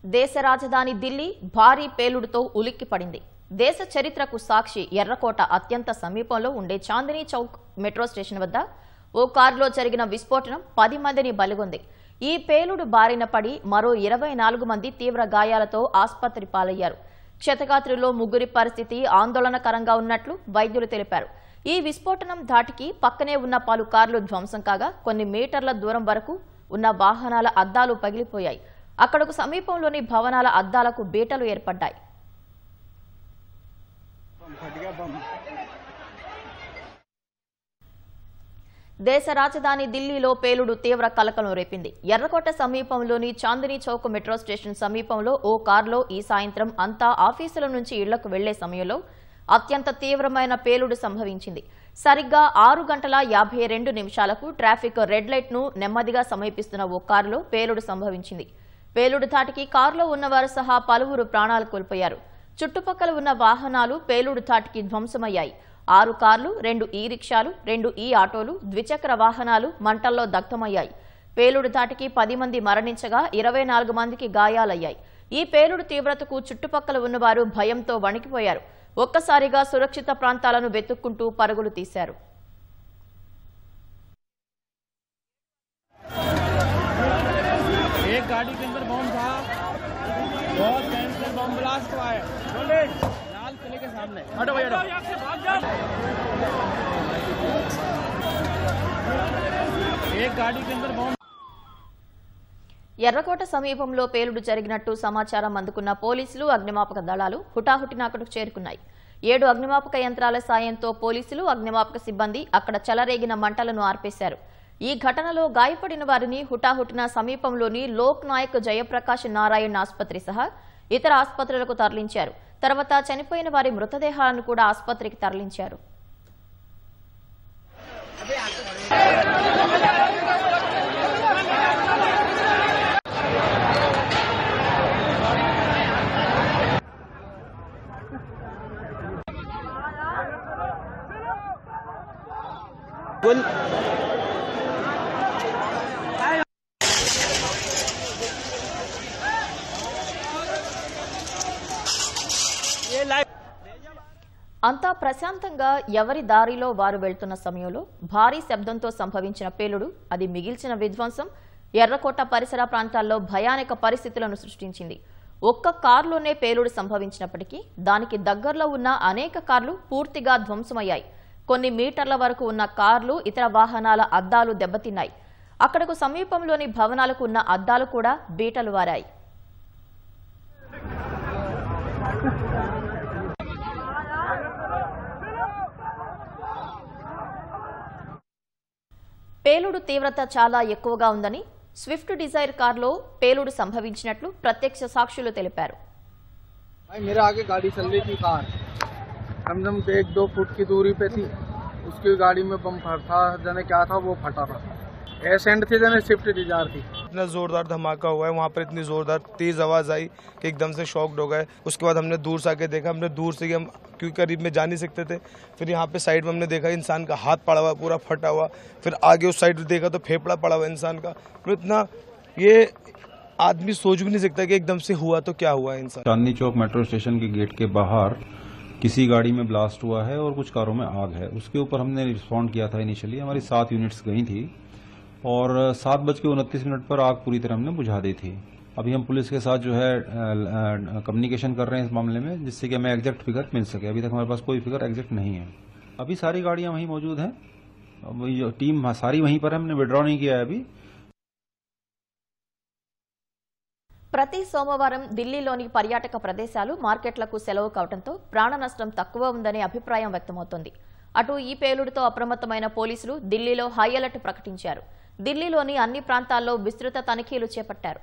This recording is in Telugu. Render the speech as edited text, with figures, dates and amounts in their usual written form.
దేశ రాజధాని ఢిల్లీ భారీ పేలుడుతో ఉలిక్కిపడింది. దేశ చరిత్రకు సాక్షి ఎర్రకోట అత్యంత సమీపంలో ఉండే చాందినీ చౌక్ మెట్రో స్టేషన్ వద్ద ఓ కారులో జరిగిన విస్ఫోటనం 10 మందిని బలిగొంది. ఈ పేలుడు బారిన పడి మరో 24 మంది తీవ్ర గాయాలతో ఆసుపత్రి పాలయ్యారు. క్షతగాత్రుల్లో 3 పరిస్థితి ఆందోళనకరంగా ఉన్నట్లు వైద్యులు తెలిపారు. ఈ విస్ఫోటనం ధాటికి పక్కనే ఉన్న పలు కార్లు ధ్వంసం కాగా కొన్ని మీటర్ల దూరం వరకు ఉన్న వాహనాల అద్దాలు పగిలిపోయాయి. అక్కడకు సమీపంలోని భవనాల అద్దాలకు బీటలు ఏర్పడ్డాయి. దేశ రాజధాని ఢిల్లీలో పేలుడు తీవ్ర కలకలం రేపింది. ఎర్రకోట సమీపంలోని చాందినీ చౌక్ మెట్రో స్టేషన్ సమీపంలో ఓ కారులో ఈ సాయంత్రం అంతా ఆఫీసుల నుంచి ఇళ్లకు వెళ్లే సమయంలో అత్యంత తీవ్రమైన పేలుడు సంభవించింది. సరిగ్గా 6:52 ట్రాఫిక్ రెడ్ లైట్ ను నెమ్మదిగా సమీపిస్తున్న ఓ కారులో పేలుడు సంభవించింది. పేలుడు ధాటికి కారులో ఉన్నవారు సహా పలువురు ప్రాణాలు కోల్పోయారు. చుట్టుపక్కల ఉన్న వాహనాలు పేలుడు ధాటికి ధ్వంసమయ్యాయి. 6 కార్లు, 2 ఈ-రిక్షాలు, 2 ఈ-ఆటోలు, ద్విచక్ర వాహనాలు మంటల్లో దగ్ధమయ్యాయి. పేలుడు ధాటికి 10 మంది మరణించగా 24 మందికి గాయాలయ్యాయి. ఈ పేలుడు తీవ్రతకు చుట్టుపక్కల ఉన్నవారు భయంతో వణికిపోయారు. ఒక్కసారిగా సురక్షిత ప్రాంతాలను వెతుక్కుంటూ పరుగులు తీశారు. एक गाड़ी के अंदर बम था, बहुत भयंकर बम ब्लास्ट हुआ है। लाल किले के सामने। हटो भैया, एक गाड़ी के अंदर बम। ఎర్రకోట సమీపంలో పేలుడు జరిగినట్టు సమాచారం అందుకున్న పోలీసులు, అగ్నిమాపక దళాలు హుటాహుటిన అక్కడకు చేరుకున్నాయి. 7 అగ్నిమాపక యంత్రాల సాయంతో పోలీసులు, అగ్నిమాపక సిబ్బంది అక్కడ చెలరేగిన మంటలను ఆర్పేశారు. ఈ ఘటనలో గాయపడిన వారిని హుటాహుటిన సమీపంలోని లోక్ నాయక్ జయప్రకాష్ నారాయణ్ ఆసుపత్రి సహా ఇతర ఆసుపత్రులకు తరలించారు. తర్వాత చనిపోయిన వారి మృతదేహాలను కూడా ఆసుపత్రికి తరలించారు. అంతా ప్రశాంతంగా ఎవరి దారిలో వారు వెళ్తున్న సమయంలో భారీ శబ్దంతో సంభవించిన పేలుడు అది మిగిల్చిన విధ్వంసం ఎర్రకోట పరిసర ప్రాంతాల్లో భయానక పరిస్థితులను సృష్టించింది. ఒక్క కారులోనే పేలుడు సంభవించినప్పటికీ దానికి దగ్గరలో ఉన్న అనేక కార్లు పూర్తిగా ధ్వంసమయ్యాయి. కొన్ని మీటర్ల వరకు ఉన్న కార్లు, ఇతర వాహనాల అద్దాలు దెబ్బతిన్నాయి. అక్కడకు సమీపంలోని భవనాలకు ఉన్న అద్దాలు కూడా బీటలు వారాయి. పేలుడు తీవ్రత చాలా ఎక్కువగా ఉందని, స్విఫ్ట్ డిజైర్ కారులో పేలుడు సంభవించినట్లు ప్రత్యక్ష సాక్షులు తెలిపారు. मेरे आगे गाड़ी चल रही थी, कार कम से कम 1-2 फुट की दूरी पे थी. उसकी गाड़ी में बम था, जाने क्या था वो फटा था. एसेंट थी, जाने स्विफ्ट डिजायर थी. इतना जोरदार धमाका हुआ है, वहाँ पर इतनी जोरदार तेज आवाज आई कि एकदम से शॉक्ड हो गए. उसके बाद हमने दूर से आके देखा, हमने दूर से हम क्योंकि करीब में जा नहीं सकते थे. फिर यहाँ पे साइड में हमने देखा इंसान का हाथ पड़ा हुआ, पूरा फटा हुआ. फिर आगे उस साइड देखा तो फेफड़ा पड़ा हुआ इंसान का. तो इतना ये आदमी सोच भी नहीं सकता कि एकदम से हुआ तो क्या हुआ इंसान. चांदनी चौक मेट्रो स्टेशन के गेट के बाहर किसी गाड़ी में ब्लास्ट हुआ है और कुछ कारों में आग है. उसके ऊपर हमने रिस्पॉन्ड किया था. इनिशियली हमारी 7 यूनिट्स गई थी और 7:29 पर आग पूरी तरह हमने बुझा दी थी. अभी हम पुलिस के साथ जो है कम्युनिकेशन कर रहे हैं इस मामले में, जिससे कि हमें एग्जैक्ट फिगर मिल सके. अभी तक हमारे पास कोई फिगर एग्जैक्ट नहीं है. अभी सारी गाड़ियां वहीं मौजूद हैं. टीम सारी वहीं पर है, हमने विड्रॉ नहीं किया है अभी. ప్రతి సోమవారం ఢిల్లీలోని పర్యాటక ప్రదేశాలు, మార్కెట్లకు సెలవు కావడంతో ప్రాణ నష్టం తక్కువ ఉందనే అభిప్రాయం వ్యక్తమవుతోంది. అటు ఈ పేలుడుతో అప్రమత్తమైన పోలీసులు ఢిల్లీలో హై అలర్ట్ ప్రకటించారు. ఢిల్లీలోని అన్ని ప్రాంతాల్లో విస్తృత తనిఖీలు చేపట్టారు.